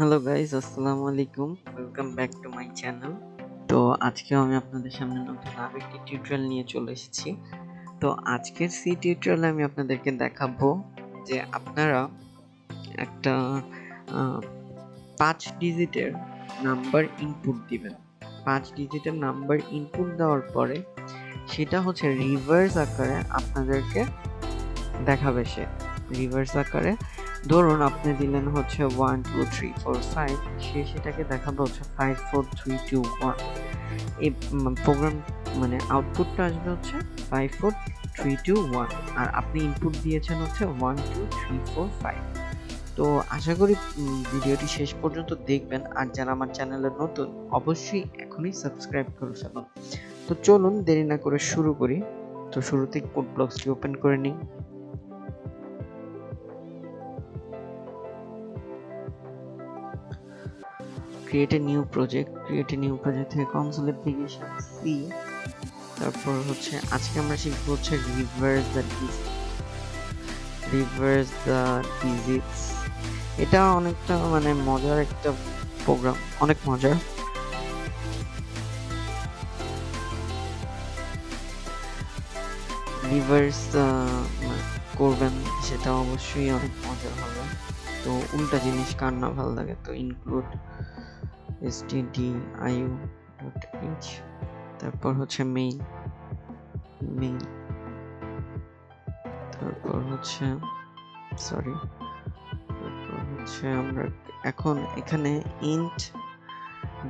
Hello guys, আসসালামু আলাইকুম। Welcome back to my channel. তো আজকেও আমি আপনাদের সামনে নতুন আরেকটি টিউটোরিয়াল নিয়ে চলে এসেছি। তো আজকের টিউটোরিয়ালে আমি আপনাদেরকে দেখাবো যে আপনারা একটা 5 ডিজিটের নাম্বার ইনপুট দিবেন। 5 ডিজিটের নাম্বার ইনপুট দেওয়ার পরে সেটা হচ্ছে রিভার্স আকারে আপনাদেরকে দেখাবে সে। রিভার্স আকারে ধরুন আপনি দিলেন হচ্ছে 1 2 3 4 5, সে সেটাকে দেখাবে হচ্ছে 5 4 3 2 1। এই প্রোগ্রাম মানে আউটপুটটা আসবে হচ্ছে 5 4 3 2 1, আর আপনি ইনপুট দিয়েছেন হচ্ছে 1 2 3 4 5। তো আশা করি ভিডিওটি শেষ পর্যন্ত দেখবেন, আর যারা আমার চ্যানেলে নতুন অবশ্যই এখনই সাবস্ক্রাইব করে ফেলুন। তো চলুন দেরি না করে শুরু করি। তো শুরুতেই কোড ব্লকসটি ওপেন করে নিই। create a new project থেকে console application C, তারপর হচ্ছে আজকে আমরা শিখব হচ্ছে reverse the digits। এটা অনেকটা মানে মজার একটা প্রোগ্রাম, অনেক মজার। রিভার্স করবেন সেটা অবশ্যই অনেক মজার হবে। তো উল্টা জিনিস কার না ভালো লাগে। তো ইনক্লুড stdio.h, তারপর হচ্ছে মেইন, তারপর হচ্ছে আমরা এখন এখানে ইন্ট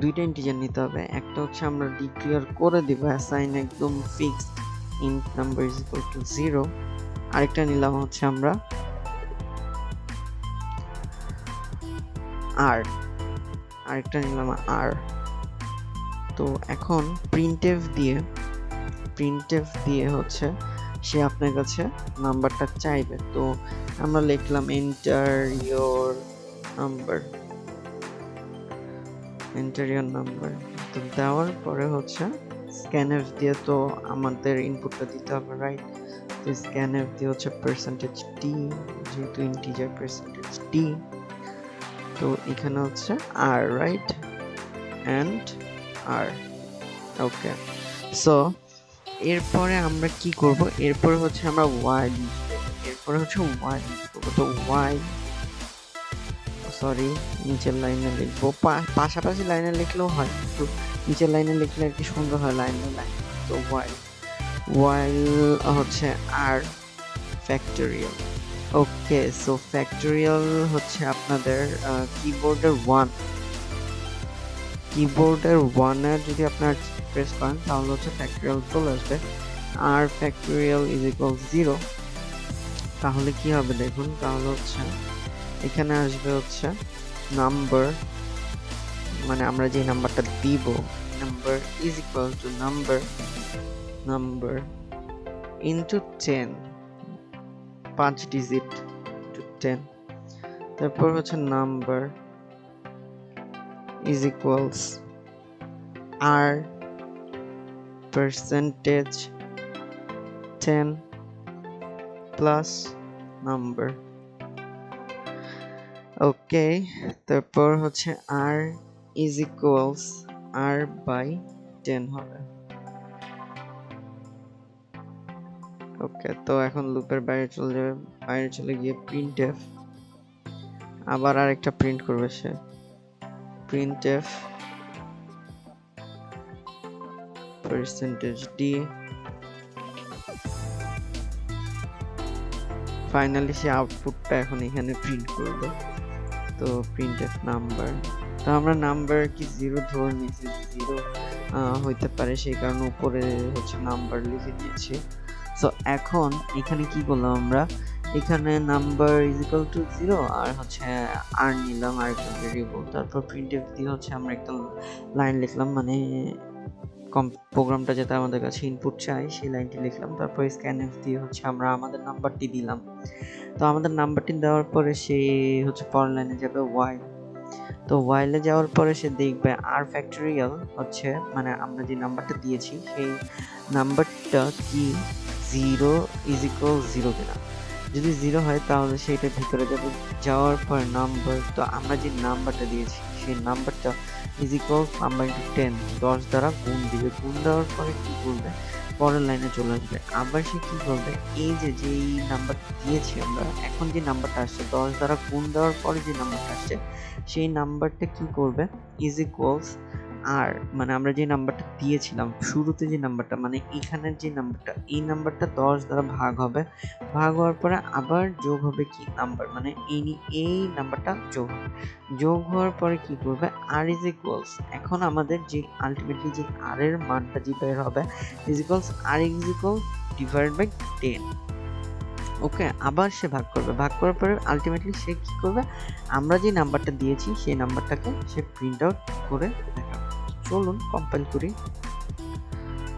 দুইটা ইন্টিজার নিতে হবে। একটা হচ্ছে আমরা ডিক্লেয়ার করে দিব অ্যাসাইন একদম fixed int number is equal to 0, আরেকটা নিলাম হচ্ছে আমরা r। তো এখন printf দিয়ে হচ্ছে সে আপনার কাছে নাম্বারটা চাইবে। তো আমরা লিখলাম enter your number। তো দেওয়ার পরে হচ্ছে scanf দিয়ে তো আমাদের ইনপুটটা দিতে হবে, রাইট? তো scanf দিয়ে হচ্ছে %t, যেহেতু ইন্টিজার %t। তো এখানে হচ্ছে r, right? and r, okay. So এরপরে আমরা কি করব, এরপরে হচ্ছে আমরা y করব। তো y নিচের লাইনে লিখবো, পাশাপাশি লাইনে লিখলেও হয়, কিন্তু নিচের লাইনে লিখলে আর কি সুন্দর হয় লাইনে। তো while হচ্ছে r ফ্যাক্টোরিয়াল। ওকে, সো ফ্যাক্টোরিয়াল হচ্ছে আপনাদের কিবোর্ডের 1 এর যদি আপনার প্রেস করেন তাহলে হচ্ছে ফ্যাক্টোরিয়াল চলে আসবে। r factorial is equal 0। তাহলে কি হবে দেখুন, তাহলে হচ্ছে এখানে আসবে হচ্ছে নাম্বার, মানে আমরা যে নাম্বারটা দিব, number is equal to number into 10, 5 digit to 10। তারপর হচ্ছে number is equals r percentage 10 plus number. Okay, তারপর হচ্ছে r is equals r by 10 হবে। ওকে, তো এখন লুপের বাইরে চলে গিয়ে printf আবার আরেকটা প্রিন্ট করবে সে, printf %d। ফাইনালি সে আউটপুটটা এখন এখানে প্রিন্ট করবে। তো printf নাম্বার, তো আমরা নাম্বার কি 0 ধরে নিয়েছি, 0 হইতে পারে, সেই কারণে উপরে হচ্ছে নাম্বার লিখে দিয়েছি। সো এখন এখানে কি করলাম আমরা, এখানে নাম্বার ইজ ইকুয়াল টু 0 আর হচ্ছে আর নিলাম আরেকটা ভেরিয়েবল। তারপর printf দিয়ে হচ্ছে আমরা একটা লাইন লিখলাম, মানে প্রোগ্রামটা যেটা আমাদের কাছে ইনপুট চাই সেই লাইনটি লিখলাম। তারপর scanf দিয়ে হচ্ছে আমরা আমাদের নাম্বারটি দিলাম। তো আমাদের নাম্বারটি দেওয়ার পরে সে হচ্ছে পরের লাইনে যাবে while। তো while এ যাওয়ার পরে সে দেখবে r ফ্যাক্টোরিয়াল হচ্ছে, মানে আমরা যে নাম্বারটা দিয়েছি সেই নাম্বারটা কি 0 ইজ ইকুয়াল 0 কিনা। যদি 0 হয় তাহলে সেইটার ভিতরে যাবে, যাওয়ার পর নাম্বার, তো আমরা যে নাম্বারটা দিয়েছি সেই নাম্বারটা ইজ ইকুয়াল নাম্বার ইন্টু 10, 10 দ্বারা গুণ দিবে। গুণ দেওয়ার পরে কি করবে, পরের লাইনে চলে আসবে। আবার সে কি করবে, এই যে যেই নাম্বারটা দিয়েছি আমরা, এখন যে নাম্বারটা আসছে 10 দ্বারা গুণ দেওয়ার পরে যে নাম্বারটা আসছে সেই নাম্বারটা কি করবে, ইজ ইকুয়ালস আর, মানে আমরা যে নাম্বারটা দিয়েছিলাম শুরুতে, যে নাম্বারটা মানে এখানের যে নাম্বারটা, এই নাম্বারটা 10 দ্বারা ভাগ হবে। ভাগ হওয়ার পরে আবার যোগ হবে কি নাম্বার, মানে এই নাম্বারটা যোগ হবে। যোগ হওয়ার পরে কি করবে, আর ইজ ইকুয়ালস, এখন আমাদের যে আলটিমেটলি যে আর এর মানটা যে বের হবে ইজ ইকুয়ালস আর is equal divide by 10। Okay, আবার সে ভাগ করবে, ভাগ করার পরে আলটিমেটলি সে কি করবে, আমরা যে নাম্বারটা দিয়েছি সেই নাম্বারটাকে সে প্রিন্ট আউট করে দেখাবে। চলুন কম্পাইল করি।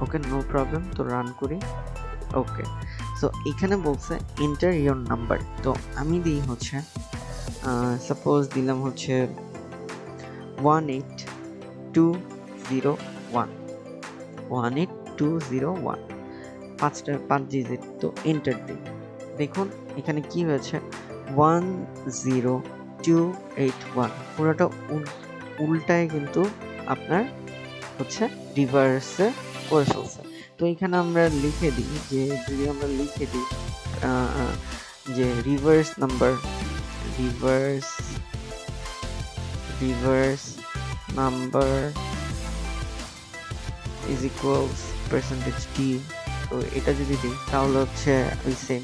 ওকে, নো প্রবলেম, তো রান করি। ওকে, সো এখানে বলছে এন্টার ইওর নাম্বার, তো আমি দিই হচ্ছে সাপোজ দিলাম হচ্ছে 18201, 18201, 5 ডিজিট, তো এন্টার দিই। দেখুন এখানে কি হয়েছে, 10281, পুরোটা উল্টায় কিন্তু আপনার হচ্ছে রিভার্সে করে ফেলছে। তো এখানে আমরা লিখে দিই যে, যদি আমরা লিখে দিই যে reverse number, reverse number is equals percentage টি, তো এটা যদি দিই তাহলে হচ্ছে ওই সেম।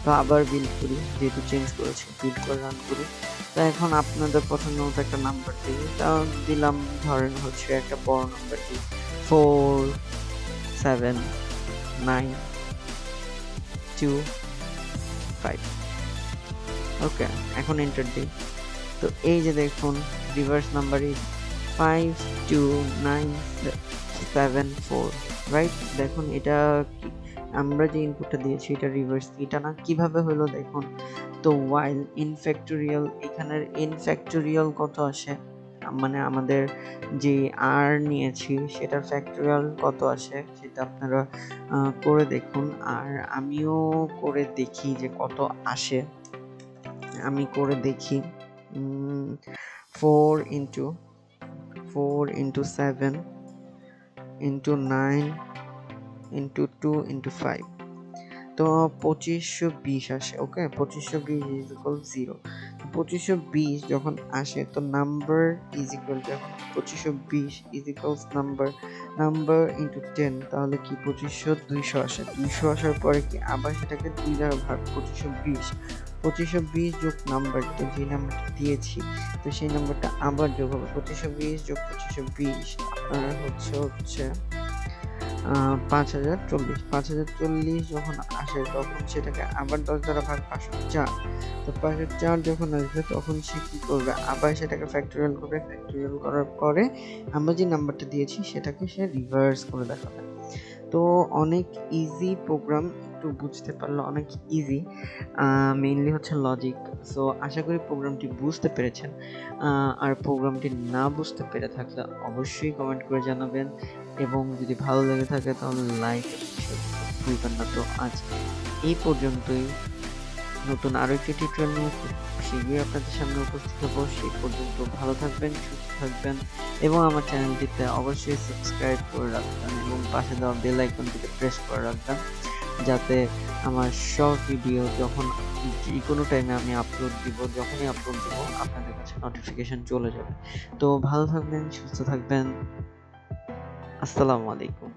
তো আবার বিল্ড করি, যেহেতু চেঞ্জ করেছি, বিল্ড করে রান করি। তো এখন আপনাদের পছন্দ মতো একটা নাম্বার দিই, তা দিলাম ধরেন হচ্ছে একটা বড় নাম্বার দিই, 47925। ওকে, এখন এন্টার দিই। তো এই যে দেখুন রিভার্স নাম্বার ইজ 52974, রাইট? দেখুন এটা আমরা যে ইনপুটটা দিয়েছি এটা রিভার্স, এটা না কিভাবে হলো দেখুন। তো ওয়াইল ইন ফ্যাক্টোরিয়াল, এখানের ইন ফ্যাক্টোরিয়াল কত আসে, মানে আমাদের যে আর নিয়েছি সেটার ফ্যাক্টোরিয়াল কত আসে সেটা আপনারা করে দেখুন, আর আমিও করে দেখি যে কত আসে। আমি করে দেখি, 4 into 7 into 9 into 2 into 5, তো 2520 আসে। ওকে, 2520 ইজ ইকুয়াল 0। 2520 যখন আসে তো নাম্বার ইজ ইকুয়াল, যখন 2520 ইজ ইকুয়ালস নাম্বার ইন্টু 10, তাহলে কি 2500 আসে। 200 আসার পরে কি আবার সেটাকে 2 দ্বারা ভাগ, 2520 যোগ নাম্বার, তো যে নাম্বারটা দিয়েছি তো সেই নাম্বারটা আবার যোগ হবে, 2520 যোগ 2520 আপনার হচ্ছে 5040 যখন আসে তখন সেটাকে আবার 10 দ্বারা ভাগ, 504। তো 504 যখন আসবে তখন সে কি করবে, আবার সেটাকে ফ্যাক্টোরিয়াল করবে। ফ্যাক্টোরিয়াল করার পরে আমরা যে নাম্বারটা দিয়েছি সেটাকে সে রিভার্স করে দেখাবে। তো অনেক ইজি প্রোগ্রাম, একটু বুঝতে পারলে অনেক ইজি, মেইনলি হচ্ছে লজিক। সো আশা করি প্রোগ্রামটি বুঝতে পেরেছেন, আর প্রোগ্রামটি না বুঝতে পেরে থাকলে অবশ্যই কমেন্ট করে জানাবেন, এবং যদি ভালো লেগে থাকে তাহলে লাইক ভুলবেন না। তো আজ এই পর্যন্তই, নতুন আরো একটি টিউটোরিয়াল নিয়ে খুব শীঘ্রই আপনাদের সামনে উপস্থিত হব। সেই পর্যন্ত ভালো থাকবেন, সুস্থ থাকবেন, এবং আমার চ্যানেলটিতে অবশ্যই সাবস্ক্রাইব করে রাখবেন এবং পাশে দেওয়া বেল আইকনটিতে প্রেস করে রাখবেন, যাতে আমার সব ভিডিও যখন যে কোনো টাইমে আমি যখনই আপলোড দিব আপনাদের কাছে নোটিফিকেশন চলে যাবে। তো ভালো থাকবেন, সুস্থ থাকবেন, আসসালামু আলাইকুম।